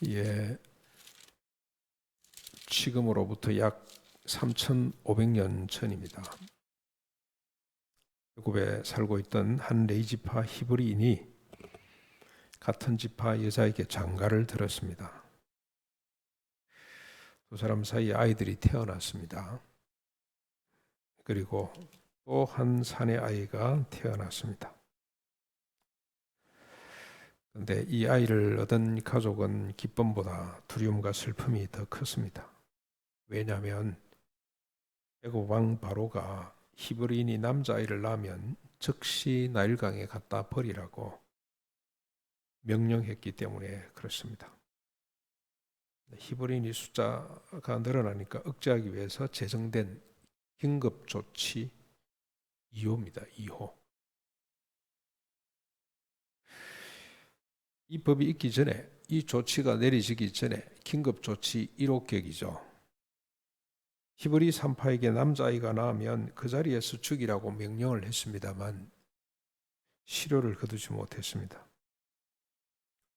예, 지금으로부터 약 3,500년 전입니다. 애굽에 살고 있던 한 레이지파 히브리인이 같은 지파 여자에게 장가를 들었습니다. 두 사람 사이에 아이들이 태어났습니다. 그리고 또 한 산의 아이가 태어났습니다. 그런데 이 아이를 얻은 가족은 기쁨보다 두려움과 슬픔이 더 컸습니다. 왜냐하면 애굽 왕 바로가 히브리인이 남자아이를 낳으면 즉시 나일강에 갖다 버리라고 명령했기 때문에 그렇습니다. 히브리인이 숫자가 늘어나니까 억제하기 위해서 제정된 긴급조치 2호입니다. 2호. 이 법이 있기 전에, 이 조치가 내려지기 전에 긴급조치 1호격이죠. 히브리 산파에게 남자아이가 낳으면 그 자리에서 죽이라고 명령을 했습니다만 실효를 거두지 못했습니다.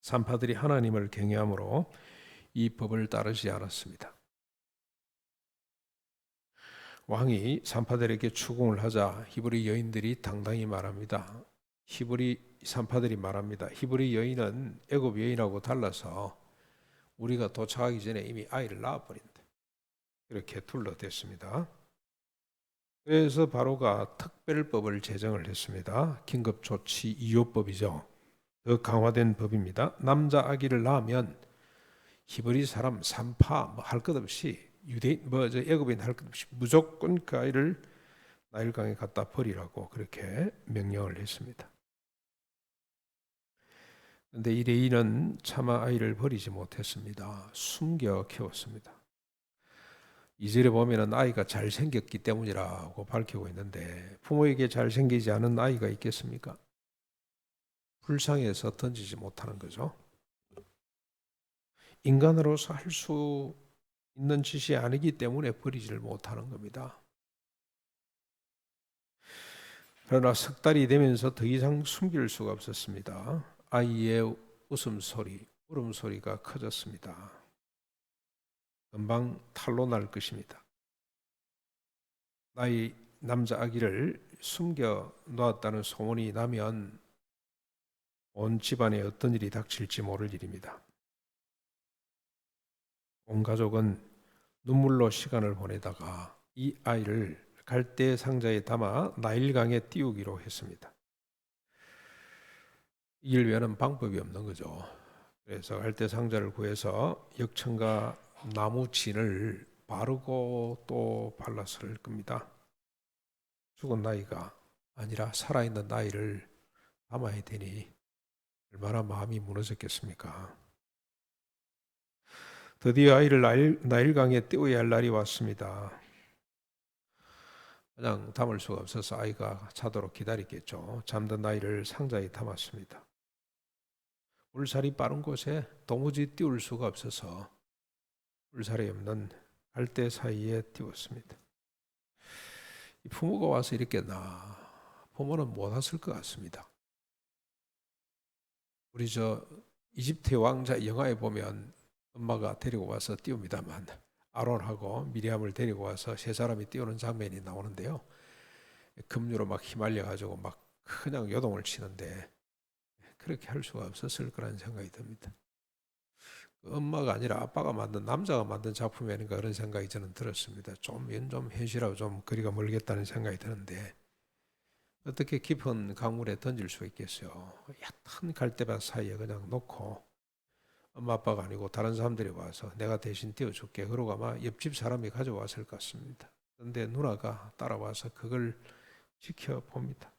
산파들이 하나님을 경외함으로 이 법을 따르지 않았습니다. 왕이 산파들에게 추궁을 하자 히브리 여인들이 당당히 말합니다. 히브리 산파들이 말합니다. 히브리 여인은 애굽 여인하고 달라서 우리가 도착하기 전에 이미 아이를 낳아버린다. 이렇게 둘러댔습니다. 그래서 바로가 특별법을 제정을 했습니다. 긴급조치 2호법이죠. 더 강화된 법입니다. 남자 아기를 낳으면 히브리 사람 산파 할 것 없이 유대인 애굽인 할 것 없이 무조건 그 아이를 나일강에 갖다 버리라고 그렇게 명령을 했습니다. 그런데 이 레이는 차마 아이를 버리지 못했습니다. 숨겨 키웠습니다. 2절에 보면은 아이가 잘생겼기 때문이라고 밝히고 있는데 부모에게 잘생기지 않은 아이가 있겠습니까? 불쌍해서 던지지 못하는 거죠. 인간으로서 할 수 있는 짓이 아니기 때문에 버리지를 못하는 겁니다. 그러나 석 달이 되면서 더 이상 숨길 수가 없었습니다. 아이의 웃음소리, 울음소리가 커졌습니다. 금방 탈로 날 것입니다. 나의 남자 아기를 숨겨 놓았다는 소문이 나면 온 집안에 어떤 일이 닥칠지 모를 일입니다. 온 가족은 눈물로 시간을 보내다가 이 아이를 갈대 상자에 담아 나일강에 띄우기로 했습니다. 이를 위하는 방법이 없는 거죠. 그래서 갈대 상자를 구해서 역청과 나무 진을 바르고 또 발라서 겁니다. 죽은 나이가 아니라 살아있는 나이를 담아야 되니 얼마나 마음이 무너졌겠습니까? 드디어 아이를 나일강에 띄워야 할 날이 왔습니다. 그냥 담을 수가 없어서 아이가 자도록 기다렸겠죠. 잠든 아이를 상자에 담았습니다. 물살이 빠른 곳에 도무지 띄울 수가 없어서 물살이 없는 갈대 사이에 띄웠습니다. 부모가 와서 이렇게 부모는 못 왔을 것 같습니다. 우리 이집트의 왕자 영화에 보면 엄마가 데리고 와서 띄웁니다만 아론하고 미리암을 데리고 와서 세 사람이 띄우는 장면이 나오는데요. 급류로 막 휘말려 가지고 막 그냥 요동을 치는데 그렇게 할 수가 없었을 거라는 생각이 듭니다. 엄마가 아니라 아빠가 만든 남자가 만든 작품이 아닌가 그런 생각이 저는 들었습니다. 좀 현실하고 좀 거리가 멀겠다는 생각이 드는데 어떻게 깊은 강물에 던질 수 있겠어요? 얕은 갈대밭 사이에 그냥 놓고 엄마 아빠가 아니고 다른 사람들이 와서 내가 대신 띄워줄게. 그러고 아마 옆집 사람이 가져왔을 것 같습니다. 그런데 누나가 따라와서 그걸 지켜봅니다.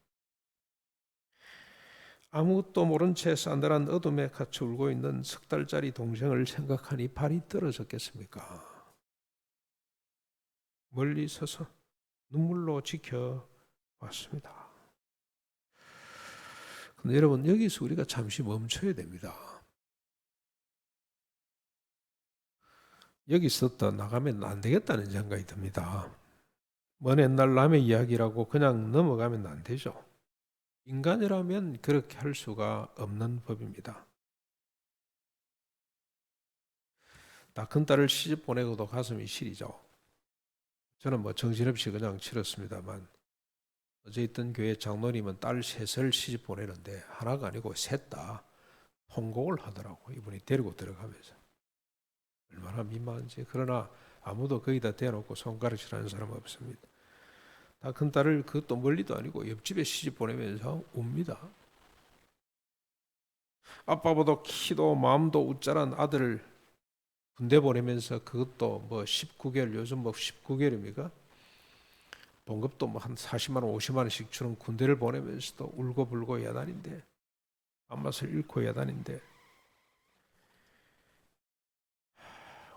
아무것도 모른 채 싸늘한 어둠에 갇혀 울고 있는 석 달짜리 동생을 생각하니 발이 떨어졌겠습니까? 멀리 서서 눈물로 지켜봤습니다. 근데 여러분 여기서 우리가 잠시 멈춰야 됩니다. 여기서 더 나가면 안 되겠다는 생각이 듭니다. 먼 옛날 남의 이야기라고 그냥 넘어가면 안 되죠. 인간이라면 그렇게 할 수가 없는 법입니다. 다 큰딸을 시집 보내고도 가슴이 시리죠. 저는 뭐 정신없이 그냥 치렀습니다만 어제 있던 교회 장로님은 딸 셋을 시집 보내는데 하나가 아니고 셋 다 통곡을 하더라고. 이분이 데리고 들어가면서. 얼마나 민망한지. 그러나 아무도 거기다 대놓고 손가락질하는 사람 없습니다. 다 큰딸을 그것도 멀리도 아니고 옆집에 시집 보내면서 웁니다. 아빠보다 키도 마음도 우짜란 아들을 군대 보내면서 그것도 뭐 19개월, 요즘 뭐 19개월입니까? 봉급도 뭐 한 40만 원, 50만 원씩 주는 군대를 보내면서도 울고불고 야단인데, 밥맛을 잃고 야단인데,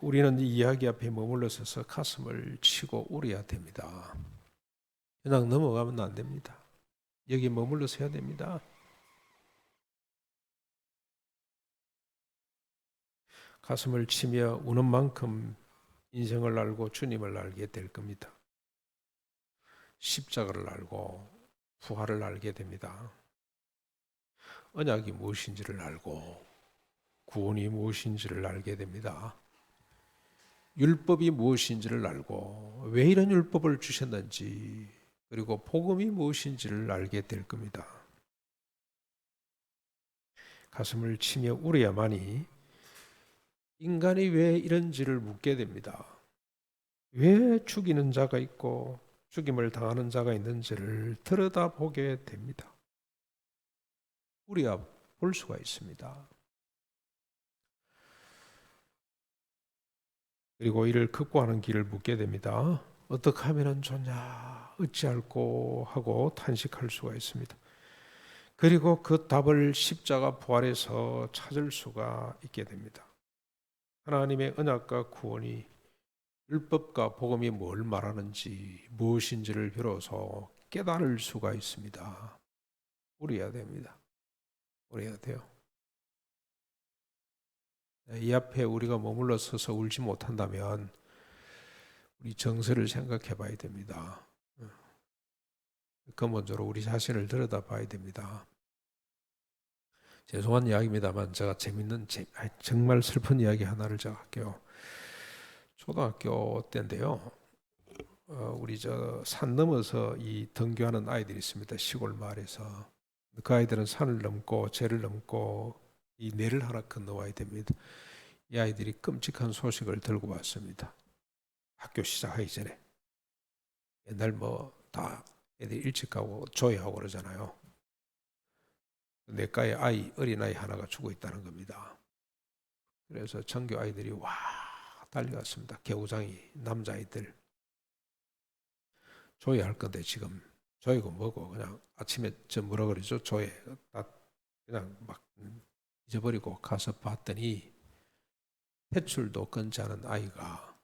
우리는 이 이야기 앞에 머물러 서서 가슴을 치고 울어야 됩니다. 그냥 넘어가면 안 됩니다. 여기 머물러 서야 됩니다. 가슴을 치며 우는 만큼 인생을 알고 주님을 알게 될 겁니다. 십자가를 알고 부활을 알게 됩니다. 언약이 무엇인지를 알고 구원이 무엇인지를 알게 됩니다. 율법이 무엇인지를 알고 왜 이런 율법을 주셨는지 그리고 복음이 무엇인지를 알게 될 겁니다. 가슴을 치며 울어야만이 인간이 왜 이런지를 묻게 됩니다. 왜 죽이는 자가 있고 죽임을 당하는 자가 있는지를 들여다보게 됩니다. 우리야 볼 수가 있습니다. 그리고 이를 극복하는 길을 묻게 됩니다. 어떻게 하면 좋냐, 어찌할꼬 하고 탄식할 수가 있습니다. 그리고 그 답을 십자가 부활에서 찾을 수가 있게 됩니다. 하나님의 언약과 구원이 율법과 복음이 뭘 말하는지 무엇인지를 비로소 깨달을 수가 있습니다. 우려야 됩니다. 우려야 돼요. 이 앞에 우리가 머물러 서서 울지 못한다면 우리 정서를 생각해 봐야 됩니다. 근본적으로 우리 자신을 들여다봐야 됩니다. 죄송한 이야기입니다만 제가 정말 슬픈 이야기 하나를 제가 할게요. 초등학교 때인데요. 우리 저 산 넘어서 이 등교하는 아이들이 있습니다. 시골 마을에서. 그 아이들은 산을 넘고 죄를 넘고 이 내를 하나 건너와야 됩니다. 이 아이들이 끔찍한 소식을 들고 왔습니다. 학교 시작하기 전에. 옛날 뭐 다 애들 일찍 가고 조회하고 그러잖아요. 내과에 어린아이 하나가 죽어 있다는 겁니다. 그래서 전교 아이들이 와 달려갔습니다. 개우장이 남자아이들. 조회할 건데 지금 조회고 뭐고 그냥 아침에 저 뭐라 그러죠? 조회 그냥 막 잊어버리고 가서 봤더니 탯줄도 끊지 않은 아이가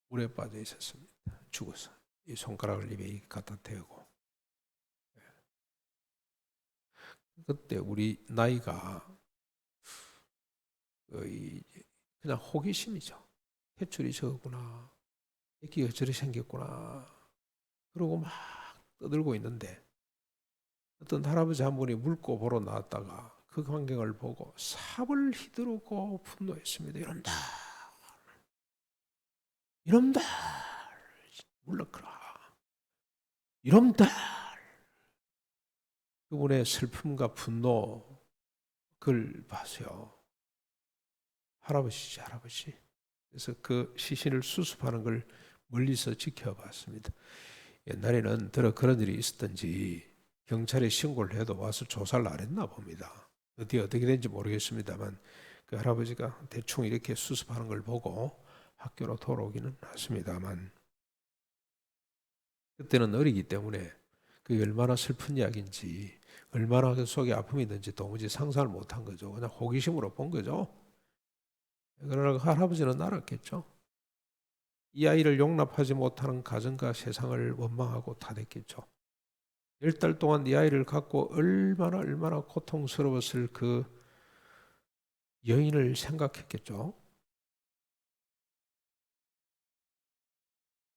물에 빠져 있었습니다. 죽어서 이 손가락을 입에 갖다 대고. 그때 우리 나이가 그냥 호기심이죠. 탯줄이 저거구나. 애기가 저리 생겼구나. 그러고 막 떠들고 있는데 어떤 할아버지 한 분이 물고 보러 나왔다가 그 광경을 보고 삽을 휘두르고 분노했습니다. 이놈들 물러가라. 이놈들. 그분의 슬픔과 분노 그걸 봐서요. 할아버지지 할아버지. 그래서 그 시신을 수습하는 걸 멀리서 지켜봤습니다. 옛날에는 그런 일이 있었던지 경찰에 신고를 해도 와서 조사를 안 했나 봅니다. 어떻게 된지 모르겠습니다만 그 할아버지가 대충 이렇게 수습하는 걸 보고 학교로 돌아오기는 했습니다만 그때는 어리기 때문에 그게 얼마나 슬픈 이야기인지 얼마나 그 속에 아픔이 있는지 도무지 상상을 못한 거죠. 그냥 호기심으로 본 거죠. 그러나 그 할아버지는 알았겠죠. 이 아이를 용납하지 못하는 가정과 세상을 원망하고 탓했겠죠. 10달 동안 이 아이를 갖고 얼마나 고통스러웠을 그 여인을 생각했겠죠.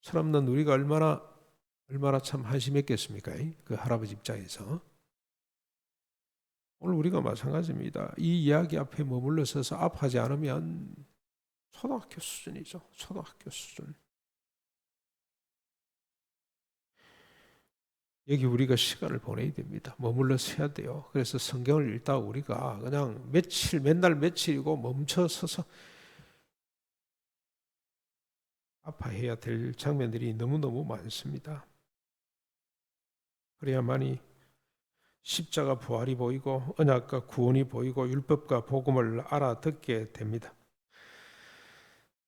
사람은 우리가 얼마나 참 한심했겠습니까? 그 할아버지 입장에서. 오늘 우리가 마찬가지입니다. 이 이야기 앞에 머물러 서서 아파하지 않으면 초등학교 수준이죠. 초등학교 수준. 여기 우리가 시간을 보내야 됩니다. 머물러서 해야 돼요. 그래서 성경을 읽다 우리가 그냥 맨날 며칠이고 멈춰서서 아파해야 될 장면들이 너무너무 많습니다. 그래야만이 십자가 부활이 보이고 언약과 구원이 보이고 율법과 복음을 알아듣게 됩니다.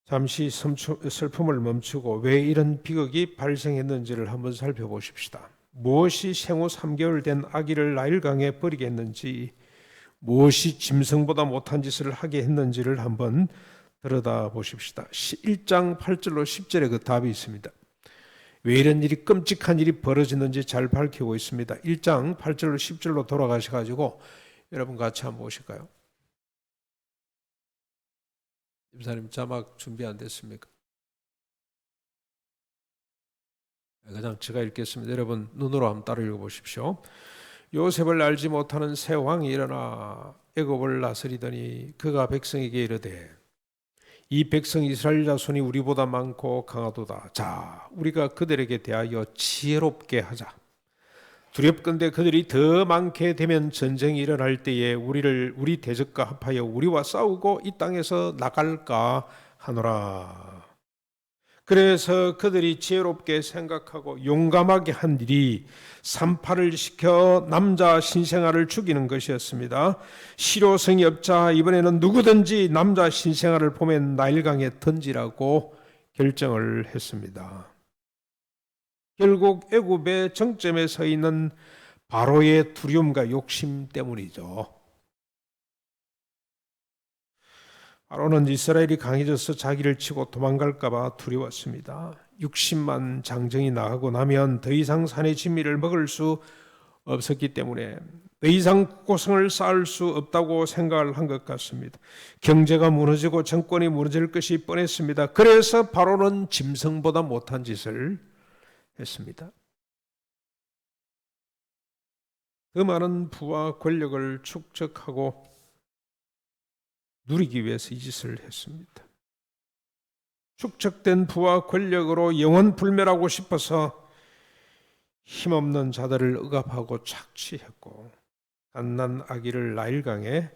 잠시 슬픔을 멈추고 왜 이런 비극이 발생했는지를 한번 살펴보십시다. 무엇이 생후 3개월 된 아기를 나일강에 버리게 했는지, 무엇이 짐승보다 못한 짓을 하게 했는지를 한번 들여다보십시다. 1장 8절로 10절에 그 답이 있습니다. 왜 이런 일이, 끔찍한 일이 벌어지는지 잘 밝히고 있습니다. 1장 8절로 10절로 돌아가셔가지고 여러분 같이 한번 보실까요? 집사님 자막 준비 안 됐습니까? 그냥 제가 읽겠습니다. 여러분 눈으로 한번 따라 읽어보십시오. 요셉을 알지 못하는 새 왕이 일어나 애굽을 다스리더니 그가 백성에게 이르되 이 백성 이스라엘 자손이 우리보다 많고 강하도다. 자, 우리가 그들에게 대하여 지혜롭게 하자. 두렵건대 그들이 더 많게 되면 전쟁이 일어날 때에 우리 대적과 합하여 우리와 싸우고 이 땅에서 나갈까 하노라. 그래서 그들이 지혜롭게 생각하고 용감하게 한 일이 산파를 시켜 남자 신생아를 죽이는 것이었습니다. 실효성이 없자 이번에는 누구든지 남자 신생아를 보면 나일강에 던지라고 결정을 했습니다. 결국 애굽의 정점에 서 있는 바로의 두려움과 욕심 때문이죠. 바로는 이스라엘이 강해져서 자기를 치고 도망갈까 봐 두려웠습니다. 60만 장정이 나가고 나면 더 이상 산의 진미를 먹을 수 없었기 때문에 더 이상 국고성을 쌓을 수 없다고 생각을 한 것 같습니다. 경제가 무너지고 정권이 무너질 것이 뻔했습니다. 그래서 바로는 짐승보다 못한 짓을 했습니다. 더 많은 부와 권력을 축적하고 누리기 위해서 이 짓을 했습니다. 축적된 부와 권력으로 영원 불멸하고 싶어서 힘없는 자들을 억압하고 착취했고 갓난 아기를 나일강에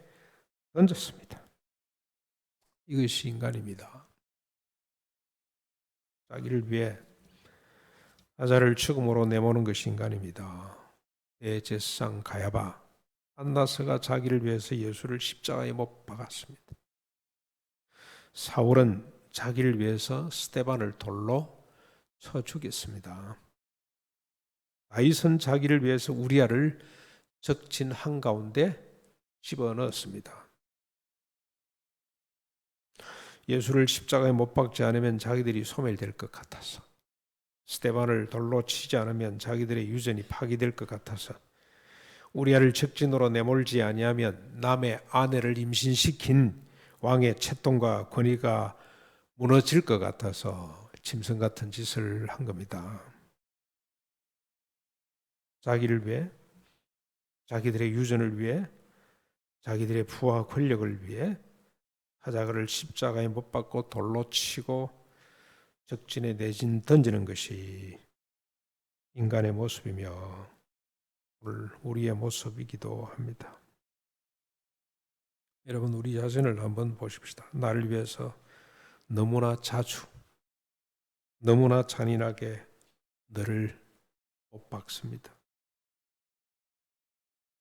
던졌습니다. 이것이 인간입니다. 자기를 위해 아자를 죽음으로 내모는 것이 인간입니다. 대제사장 가야바 안나스가 자기를 위해서 예수를 십자가에 못 박았습니다. 사울은 자기를 위해서 스데반을 돌로 쳐 죽였습니다. 다윗은 자기를 위해서 우리아를 적진 한가운데 집어넣었습니다. 예수를 십자가에 못 박지 않으면 자기들이 소멸될 것 같아서, 스데반을 돌로 치지 않으면 자기들의 유전이 파괴될 것 같아서, 우리아를 적진으로 내몰지 아니하면 남의 아내를 임신시킨 왕의 채통과 권위가 무너질 것 같아서 짐승 같은 짓을 한 겁니다. 자기를 위해, 자기들의 유전을 위해, 자기들의 부와 권력을 위해 하자그를 십자가에 못 박고 돌로 치고 적진에 내진 던지는 것이 인간의 모습이며 우리의 모습이기도 합니다. 여러분, 우리 자신을 한번 보십시다. 나를 위해서 너무나 자주, 너무나 잔인하게 너를 못 박습니다.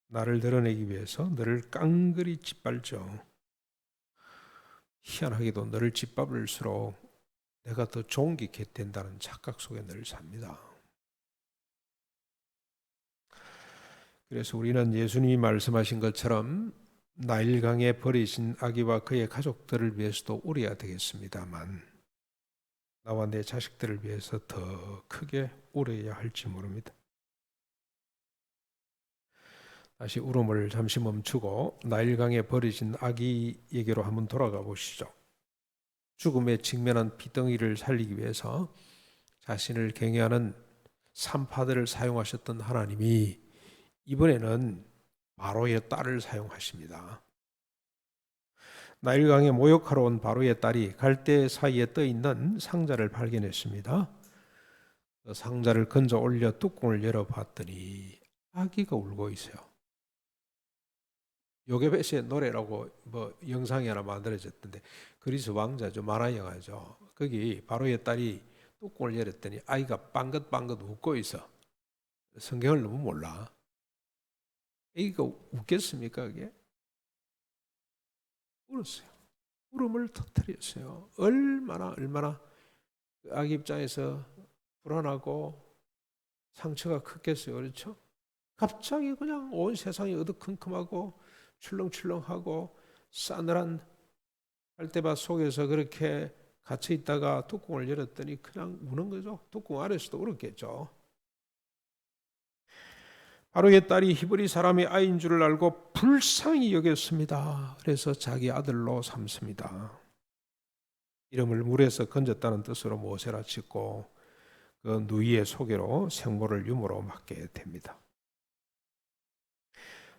나를 드러내기 위해서 너를 깡그리 짓밟죠. 희한하게도 너를 짓밟을수록 내가 더 좋은 게 된다는 착각 속에 늘 삽니다. 그래서 우리는 예수님이 말씀하신 것처럼 나일강에 버리신 아기와 그의 가족들을 위해서도 울어야 되겠습니다만 나와 내 자식들을 위해서 더 크게 울어야 할지 모릅니다. 다시 울음을 잠시 멈추고 나일강에 버려진 아기에게로 한번 돌아가 보시죠. 죽음에 직면한 피덩이를 살리기 위해서 자신을 경외하는 산파들을 사용하셨던 하나님이 이번에는 바로의 딸을 사용하십니다. 나일강에 모욕하러 온 바로의 딸이 갈대 사이에 떠 있는 상자를 발견했습니다. 그 상자를 건져 올려 뚜껑을 열어봤더니 아기가 울고 있어요. 요게베스의 노래라고 뭐 영상이 하나 만들어졌던데, 그리스 왕자죠, 만화 영화죠. 거기 바로의 딸이 뚜껑을 열었더니 아이가 빵긋빵긋 웃고 있어. 성경을 너무 몰라. 아기가 웃겠습니까? 그게 울었어요. 울음을 터뜨렸어요. 얼마나 그 아기 입장에서 불안하고 상처가 컸겠어요. 그렇죠? 갑자기 그냥 온 세상이 어두컴컴하고 출렁출렁하고 싸늘한 갈대밭 속에서 그렇게 갇혀 있다가 뚜껑을 열었더니 그냥 우는 거죠. 뚜껑 아래서도 울었겠죠. 바로의 딸이 히브리 사람의 아이인 줄을 알고 불쌍히 여겼습니다. 그래서 자기 아들로 삼습니다. 이름을 물에서 건졌다는 뜻으로 모세라 짓고 그 누이의 소개로 생모를 유모로 맡게 됩니다.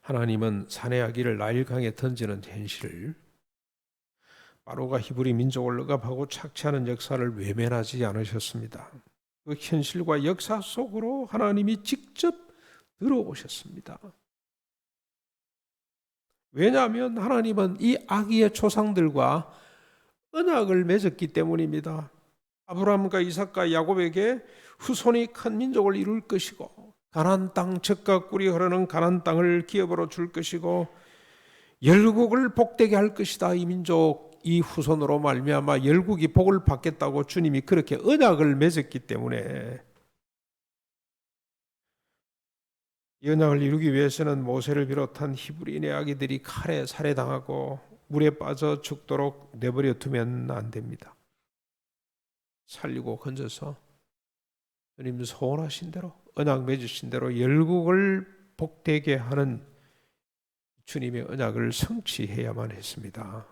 하나님은 사내 아기를 나일강에 던지는 현실을, 바로가 히브리 민족을 억압하고 착취하는 역사를 외면하지 않으셨습니다. 그 현실과 역사 속으로 하나님이 직접 들어오셨습니다. 왜냐하면 하나님은 이 아기의 조상들과 언약을 맺었기 때문입니다. 아브라함과 이삭과 야곱에게 후손이 큰 민족을 이룰 것이고, 가나안 땅 젖과 꿀이 흐르는 가나안 땅을 기업으로 줄 것이고, 열국을 복되게 할 것이다. 이 민족 이 후손으로 말미암아 열국이 복을 받겠다고 주님이 그렇게 언약을 맺었기 때문에, 이 언약을 이루기 위해서는 모세를 비롯한 히브리인의 아기들이 칼에 살해당하고 물에 빠져 죽도록 내버려 두면 안 됩니다. 살리고 건져서 주님 소원하신 대로, 언약 맺으신 대로 열국을 복되게 하는 주님의 언약을 성취해야만 했습니다.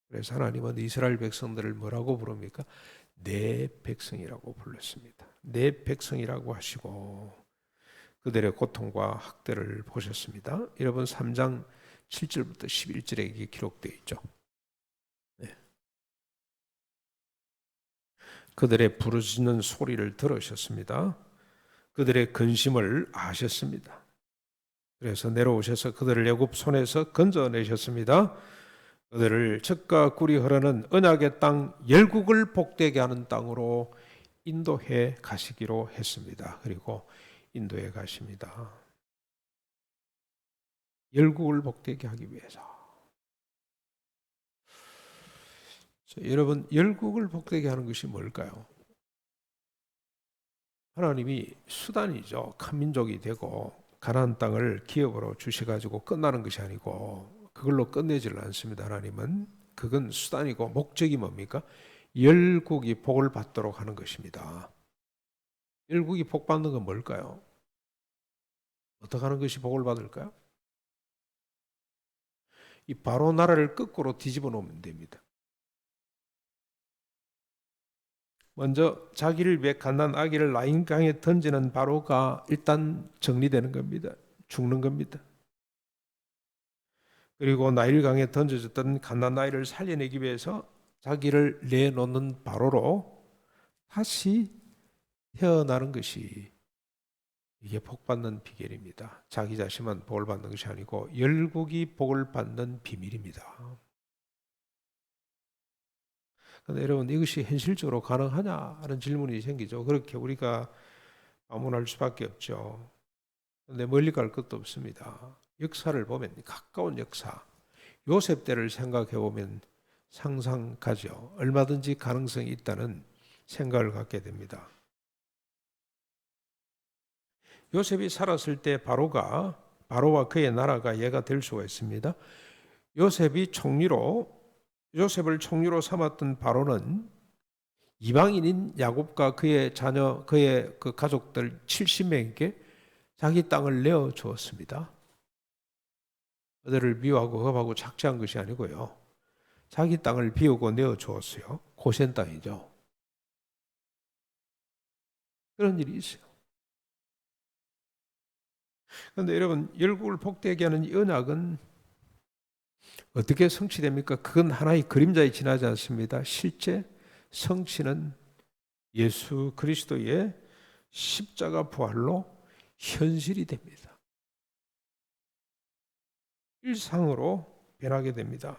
그래서 하나님은 이스라엘 백성들을 뭐라고 부릅니까? 내 백성이라고 불렀습니다. 내 백성이라고 하시고 그들의 고통과 학대를 보셨습니다. 여러분 3장 7절부터 11절에 이게 기록되어 있죠. 네. 그들의 부르짖는 소리를 들으셨습니다. 그들의 근심을 아셨습니다. 그래서 내려오셔서 그들을 애굽 손에서 건져내셨습니다. 그들을 젖과 꿀이 흐르는 언약의 땅, 열국을 복되게 하는 땅으로 인도해 가시기로 했습니다. 그리고 인도해 가십니다. 열국을 복되게 하기 위해서. 여러분, 열국을 복되게 하는 것이 뭘까요? 하나님이 수단이죠. 큰 민족이 되고 가나안 땅을 기업으로 주셔가지고 끝나는 것이 아니고, 그걸로 끝내지를 않습니다. 하나님은 그건 수단이고 목적이 뭡니까? 열국이 복을 받도록 하는 것입니다. 열국이 복 받는 건 뭘까요? 어떻게 하는 것이 복을 받을까요? 이 바로 나라를 거꾸로 뒤집어 놓으면 됩니다. 먼저 자기를 위해 갓난 아기를 나일강에 던지는 바로가 일단 정리되는 겁니다. 죽는 겁니다. 그리고 나일강에 던져졌던 갓난 아이를 살려내기 위해서 자기를 내놓는 바로로 다시 태어나는 것이, 이게 복 받는 비결입니다. 자기 자신만 복을 받는 것이 아니고 열국이 복을 받는 비밀입니다. 그런데 여러분, 이것이 현실적으로 가능하냐 하는 질문이 생기죠. 그렇게 우리가 반문할 수밖에 없죠. 그런데 멀리 갈 것도 없습니다. 역사를 보면, 가까운 역사, 요셉 때를 생각해 보면 상상 가죠. 얼마든지 가능성이 있다는 생각을 갖게 됩니다. 요셉이 살았을 때 바로와 그의 나라가 예가 될 수가 있습니다. 요셉을 총리로 삼았던 바로는 이방인인 야곱과 그의 자녀, 그의 그 가족들 70명에게 자기 땅을 내어 주었습니다. 그들을 미워하고 억압하고 착취한 것이 아니고요, 자기 땅을 비우고 내어 주었어요. 고센 땅이죠. 그런 일이 있어요. 그런데 여러분, 열국을 복되게 하는 이 언약은 어떻게 성취됩니까? 그건 하나의 그림자에 지나지 않습니다. 실제 성취는 예수 그리스도의 십자가 부활로 현실이 됩니다. 일상으로 변하게 됩니다.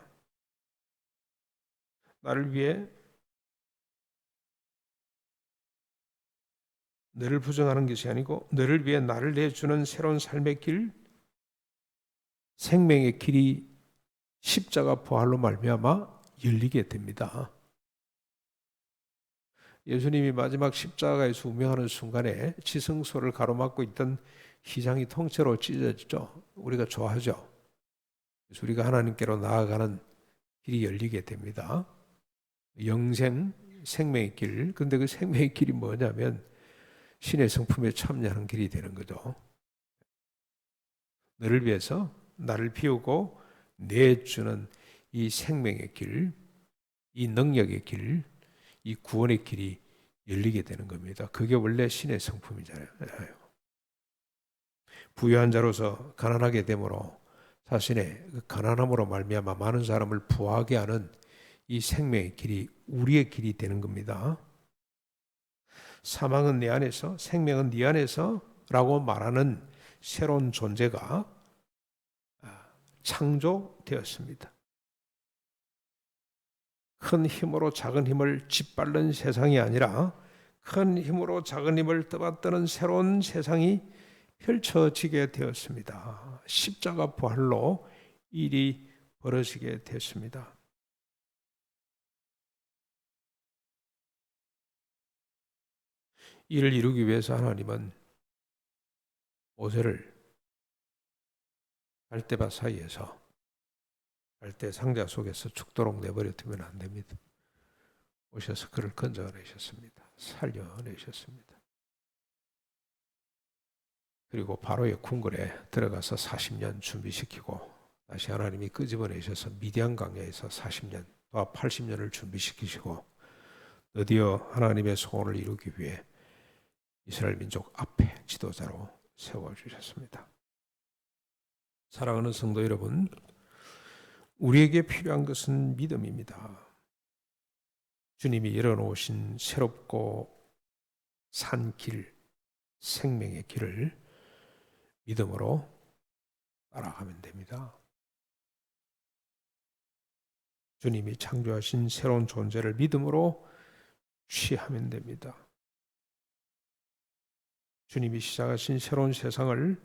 나를 위해 너를 부정하는 것이 아니고 너를 위해 나를 내주는 새로운 삶의 길, 생명의 길이 십자가 부활로 말미암아 열리게 됩니다. 예수님이 마지막 십자가에서 운명하는 순간에 지성소를 가로막고 있던 휘장이 통째로 찢어지죠. 우리가 좋아하죠. 그래서 우리가 하나님께로 나아가는 길이 열리게 됩니다. 영생, 생명의 길. 근데 그 생명의 길이 뭐냐면 신의 성품에 참여하는 길이 되는 거죠. 너를 위해서 나를 비우고 내주는 이 생명의 길, 이 능력의 길, 이 구원의 길이 열리게 되는 겁니다. 그게 원래 신의 성품이잖아요. 부유한 자로서 가난하게 되므로 자신의 그 가난함으로 말미암아 많은 사람을 부하게 하는 이 생명의 길이 우리의 길이 되는 겁니다. 사망은 내 안에서, 생명은 네 안에서 라고 말하는 새로운 존재가 창조되었습니다. 큰 힘으로 작은 힘을 짓밟는 세상이 아니라 큰 힘으로 작은 힘을 떠받드는 새로운 세상이 펼쳐지게 되었습니다. 십자가 부활로 일이 벌어지게 됐습니다. 이를 이루기 위해서 하나님은 모세를 갈대밭 사이에서 갈대 상자 속에서 죽도록 내버려 두면 안 됩니다. 오셔서 그를 건져내셨습니다. 살려내셨습니다. 그리고 바로의 궁궐에 들어가서 40년 준비시키고 다시 하나님이 끄집어내셔서 미디안 광야에서 40년 또 80년을 준비시키시고 드디어 하나님의 소원을 이루기 위해 이스라엘 민족 앞에 지도자로 세워주셨습니다. 사랑하는 성도 여러분, 우리에게 필요한 것은 믿음입니다. 주님이 열어놓으신 새롭고 산 길, 생명의 길을 믿음으로 따라가면 됩니다. 주님이 창조하신 새로운 존재를 믿음으로 취하면 됩니다. 주님이 시작하신 새로운 세상을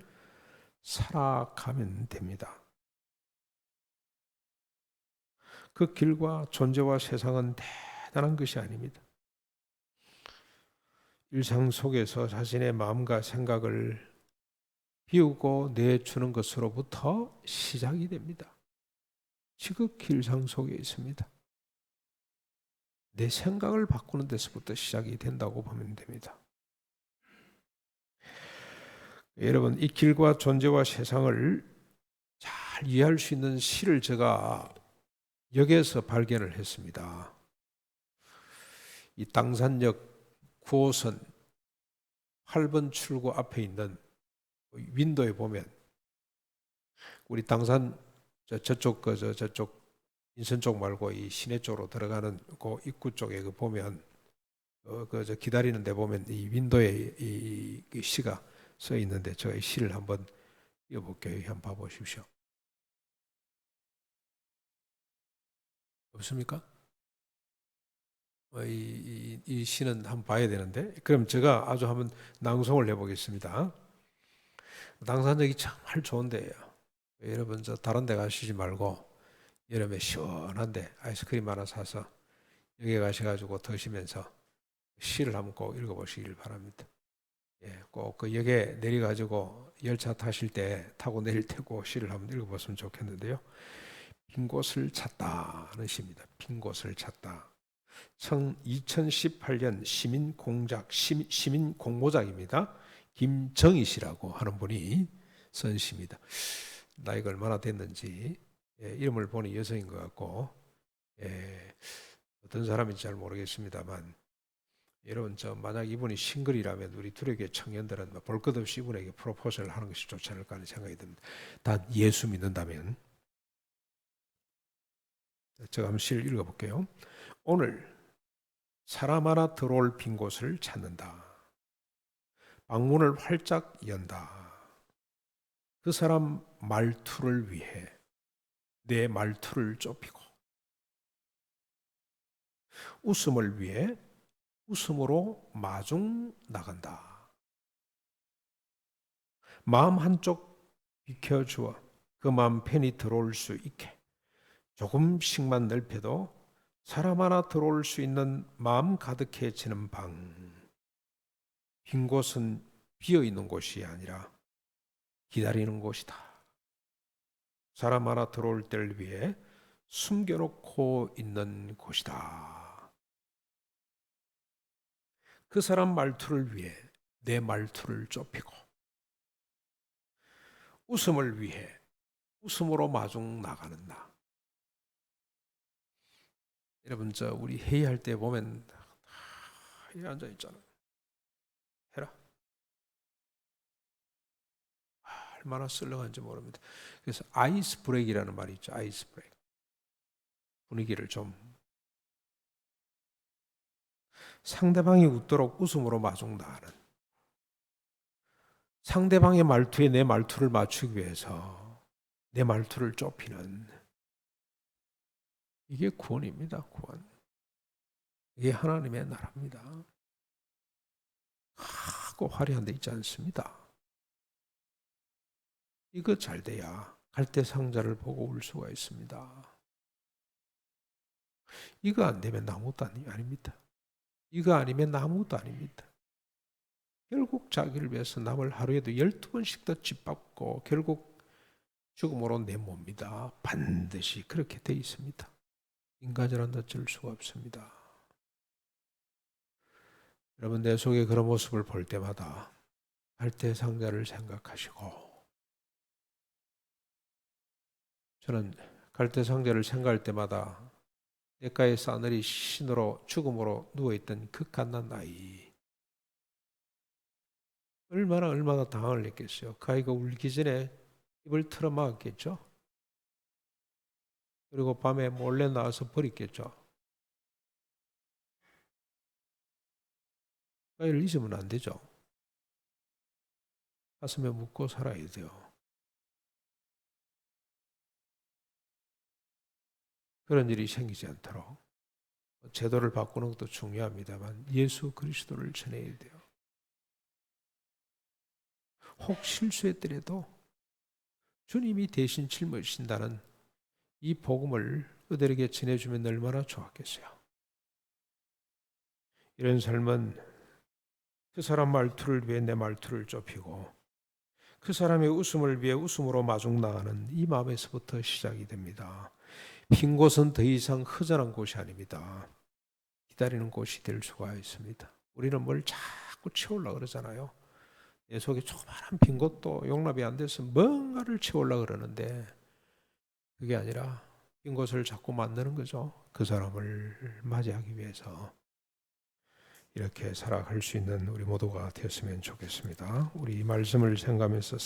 살아가면 됩니다. 그 길과 존재와 세상은 대단한 것이 아닙니다. 일상 속에서 자신의 마음과 생각을 비우고 내주는 것으로부터 시작이 됩니다. 지극히 일상 속에 있습니다. 내 생각을 바꾸는 데서부터 시작이 된다고 보면 됩니다. 여러분, 이 길과 존재와 세상을 잘 이해할 수 있는 시를 제가 역에서 발견을 했습니다. 이 당산역 9호선 8번 출구 앞에 있는 윈도에 보면 우리 당산 저쪽 인천 쪽 말고 이 시내 쪽으로 들어가는 그 입구 쪽에 그 보면 저 기다리는 데 보면 이 윈도에 이 시가 써 있는데 제가 이 시를 한번 읽어볼게요. 한번 봐보십시오. 없습니까? 이 시는 한번 봐야 되는데 그럼 제가 아주 한번 낭송을 해보겠습니다. 당산역이 정말 좋은 데예요. 여러분 저 다른 데 가시지 말고 여름에 시원한데 아이스크림 하나 사서 여기 가셔가지고 드시면서 시를 한번 꼭 읽어보시길 바랍니다. 예, 꼭 그 역에 내려가지고 열차 타실 때 타고 내릴 테고 시를 한번 읽어봤으면 좋겠는데요. 빈 곳을 찾다는 시입니다. 빈 곳을 찾다. 2018년 시민 공모작입니다. 김정희 씨라고 하는 분이 쓴 시입니다. 나이가 얼마나 됐는지 이름을 보니 여성인 것 같고 어떤 사람인지 잘 모르겠습니다만 여러분 저 만약 이분이 싱글이라면 우리 두레교회 청년들은 볼 것 없이 이분에게 프로포즈를 하는 것이 좋지 않을까 하는 생각이 듭니다. 다 예수 믿는다면 제가 한번 시를 읽어볼게요. 오늘 사람 하나 들어올 빈 곳을 찾는다. 방문을 활짝 연다. 그 사람 말투를 위해 내 말투를 좁히고 웃음을 위해 웃음으로 마중 나간다. 마음 한쪽 비켜주어 그 마음 편히 들어올 수 있게 조금씩만 넓혀도 사람 하나 들어올 수 있는 마음 가득해지는 방. 빈 곳은 비어 있는 곳이 아니라 기다리는 곳이다. 사람 하나 들어올 때를 위해 숨겨놓고 있는 곳이다. 그 사람 말투를 위해 내 말투를 좁히고 웃음을 위해 웃음으로 마중 나가는 나. 여러분, 우리 회의할 때 보면 여기 앉아 있잖아요. 해라. 얼마나 썰렁한지 모릅니다. 그래서 아이스 브레이크라는 말이 있죠. 아이스 브레이크. 분위기를 좀 상대방이 웃도록 웃음으로 마중 나가는, 상대방의 말투에 내 말투를 맞추기 위해서 내 말투를 좁히는, 이게 구원입니다. 구원. 이게 하나님의 나라입니다. 하고 화려한 데 있지 않습니다. 이거 잘 돼야 갈대상자를 보고 울 수가 있습니다. 이거 안 되면 아무것도 아닙니다. 이거 아니면 아무것도 아닙니다. 결국 자기를 위해서 남을 하루에도 12번씩 더 짓밟고 결국 죽음으로 내모입니다. 반드시 그렇게 돼 있습니다. 인간이란 어쩔 수가 없습니다. 여러분, 내 속에 그런 모습을 볼 때마다 갈대상자를 생각하시고, 저는 갈대상자를 생각할 때마다 냇가의 싸늘이 신으로 죽음으로 누워있던 그 갓난 아이, 얼마나 당황을 했겠어요. 그 아이가 울기 전에 입을 틀어막았겠죠. 그리고 밤에 몰래 나와서 버렸겠죠. 그 아이를 잊으면 안 되죠. 가슴에 묻고 살아야 돼요. 그런 일이 생기지 않도록 제도를 바꾸는 것도 중요합니다만 예수 그리스도를 전해야 돼요. 혹 실수했더라도 주님이 대신 짊어지신다는 이 복음을 그들에게 전해주면 얼마나 좋았겠어요. 이런 삶은 그 사람 말투를 위해 내 말투를 좁히고 그 사람의 웃음을 위해 웃음으로 마중 나가는 이 마음에서부터 시작이 됩니다. 빈 곳은 더 이상 허전한 곳이 아닙니다. 기다리는 곳이 될 수가 있습니다. 우리는 뭘 자꾸 채우려고 그러잖아요. 내 속에 조그마한 빈 곳도 용납이 안 돼서 뭔가를 채우려고 그러는데 그게 아니라 빈 곳을 자꾸 만드는 거죠. 그 사람을 맞이하기 위해서. 이렇게 살아갈 수 있는 우리 모두가 되었으면 좋겠습니다. 우리 이 말씀을 생각하면서